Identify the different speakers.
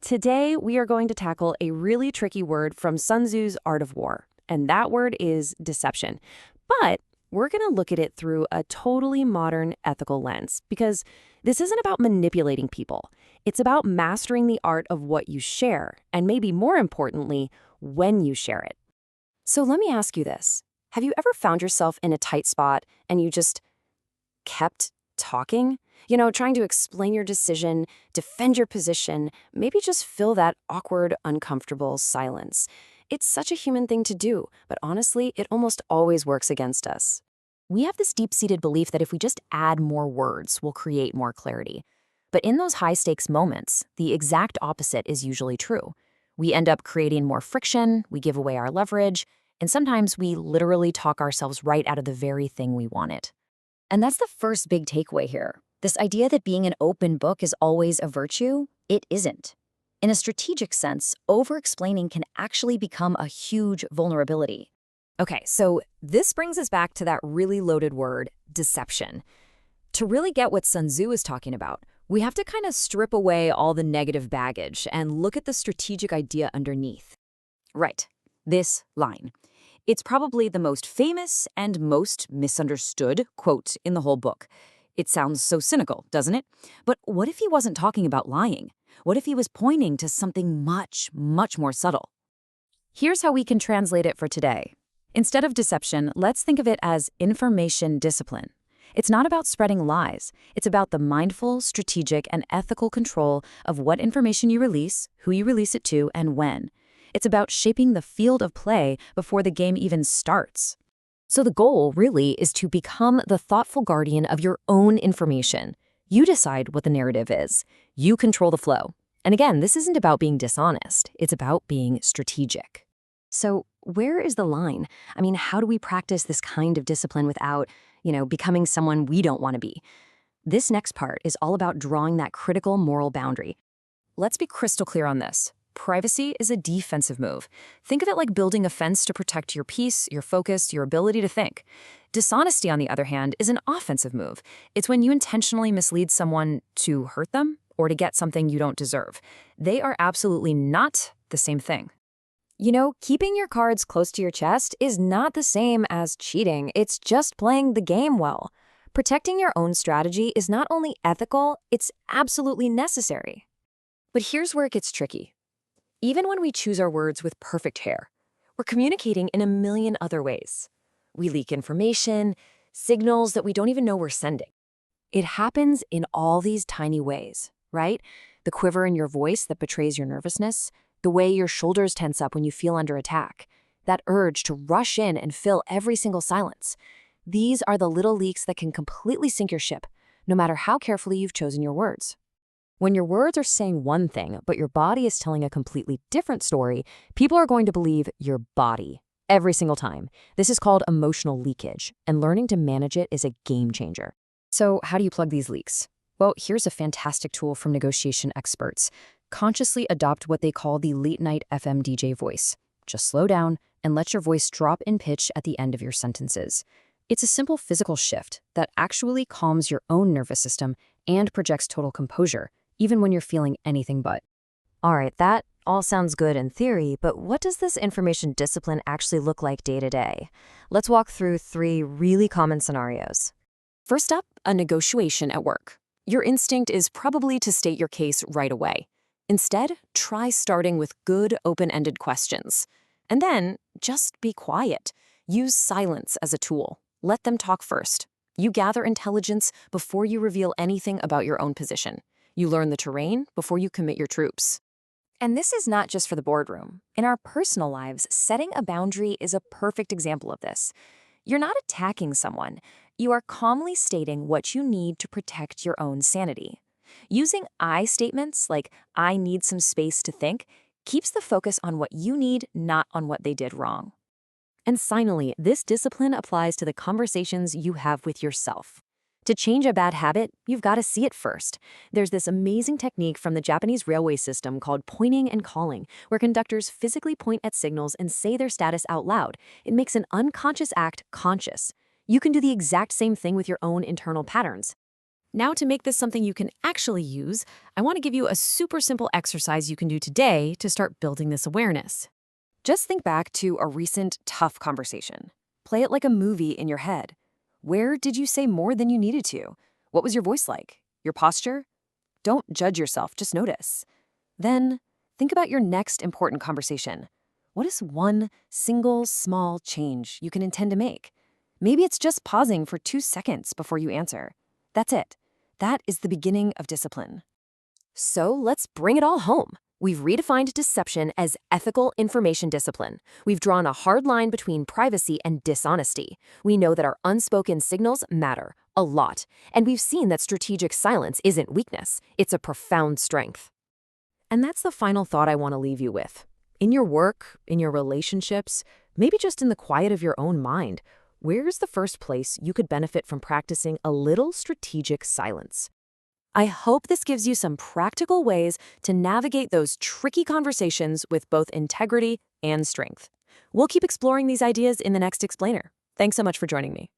Speaker 1: Today, we are going to tackle a really tricky word from Sun Tzu's Art of War, and that word is deception. But we're going to look at it through a totally modern ethical lens, because this isn't about manipulating people. It's about mastering the art of what you share, and maybe more importantly, when you share it. So let me ask you this. Have you ever found yourself in a tight spot and you just kept talking? Trying to explain your decision, defend your position, maybe just fill that awkward, uncomfortable silence. It's such a human thing to do, but honestly, it almost always works against us. We have this deep-seated belief that if we just add more words, we'll create more clarity. But in those high-stakes moments, the exact opposite is usually true. We end up creating more friction, we give away our leverage, and sometimes we literally talk ourselves right out of the very thing we wanted. And that's the first big takeaway here. This idea that being an open book is always a virtue, it isn't. In a strategic sense, over-explaining can actually become a huge vulnerability. Okay, so this brings us back to that really loaded word, deception. To really get what Sun Tzu is talking about, we have to kind of strip away all the negative baggage and look at the strategic idea underneath. Right, this line. It's probably the most famous and most misunderstood quote in the whole book. It sounds so cynical, doesn't it? But what if he wasn't talking about lying? What if he was pointing to something much, much more subtle? Here's how we can translate it for today. Instead of deception, let's think of it as information discipline. It's not about spreading lies. It's about the mindful, strategic, and ethical control of what information you release, who you release it to, and when. It's about shaping the field of play before the game even starts. So the goal, really, is to become the thoughtful guardian of your own information. You decide what the narrative is. You control the flow. And again, this isn't about being dishonest. It's about being strategic. So where is the line? How do we practice this kind of discipline without, becoming someone we don't want to be? This next part is all about drawing that critical moral boundary. Let's be crystal clear on this. Privacy is a defensive move. Think of it like building a fence to protect your peace, your focus, your ability to think. Dishonesty, on the other hand, is an offensive move. It's when you intentionally mislead someone to hurt them or to get something you don't deserve. They are absolutely not the same thing. Keeping your cards close to your chest is not the same as cheating. It's just playing the game well. Protecting your own strategy is not only ethical, it's absolutely necessary. But here's where it gets tricky. Even when we choose our words with perfect hair, we're communicating in a million other ways. We leak information, signals that we don't even know we're sending. It happens in all these tiny ways, right? The quiver in your voice that betrays your nervousness, the way your shoulders tense up when you feel under attack, that urge to rush in and fill every single silence. These are the little leaks that can completely sink your ship, no matter how carefully you've chosen your words. When your words are saying one thing, but your body is telling a completely different story, people are going to believe your body every single time. This is called emotional leakage, and learning to manage it is a game changer. So how do you plug these leaks? Well, here's a fantastic tool from negotiation experts. Consciously adopt what they call the late-night FM DJ voice. Just slow down and let your voice drop in pitch at the end of your sentences. It's a simple physical shift that actually calms your own nervous system and projects total composure, even when you're feeling anything but. All right, that all sounds good in theory, but what does this information discipline actually look like day to day? Let's walk through 3 really common scenarios. First up, a negotiation at work. Your instinct is probably to state your case right away. Instead, try starting with good, open-ended questions. And then, just be quiet. Use silence as a tool. Let them talk first. You gather intelligence before you reveal anything about your own position. You learn the terrain before you commit your troops. And this is not just for the boardroom. In our personal lives, setting a boundary is a perfect example of this. You're not attacking someone. You are calmly stating what you need to protect your own sanity. Using I statements like, I need some space to think, keeps the focus on what you need, not on what they did wrong. And finally, this discipline applies to the conversations you have with yourself. To change a bad habit, you've got to see it first. There's this amazing technique from the Japanese railway system called pointing and calling, where conductors physically point at signals and say their status out loud. It makes an unconscious act conscious. You can do the exact same thing with your own internal patterns. Now, to make this something you can actually use, I want to give you a super simple exercise you can do today to start building this awareness. Just think back to a recent tough conversation. Play it like a movie in your head. Where did you say more than you needed to? What was your voice like? Your posture? Don't judge yourself, just notice. Then, think about your next important conversation. What is one single small change you can intend to make? Maybe it's just pausing for 2 seconds before you answer. That's it. That is the beginning of discipline. So let's bring it all home. We've redefined deception as ethical information discipline. We've drawn a hard line between privacy and dishonesty. We know that our unspoken signals matter a lot, and we've seen that strategic silence isn't weakness, it's a profound strength. And that's the final thought I want to leave you with. In your work, in your relationships, maybe just in the quiet of your own mind, where's the first place you could benefit from practicing a little strategic silence? I hope this gives you some practical ways to navigate those tricky conversations with both integrity and strength. We'll keep exploring these ideas in the next explainer. Thanks so much for joining me.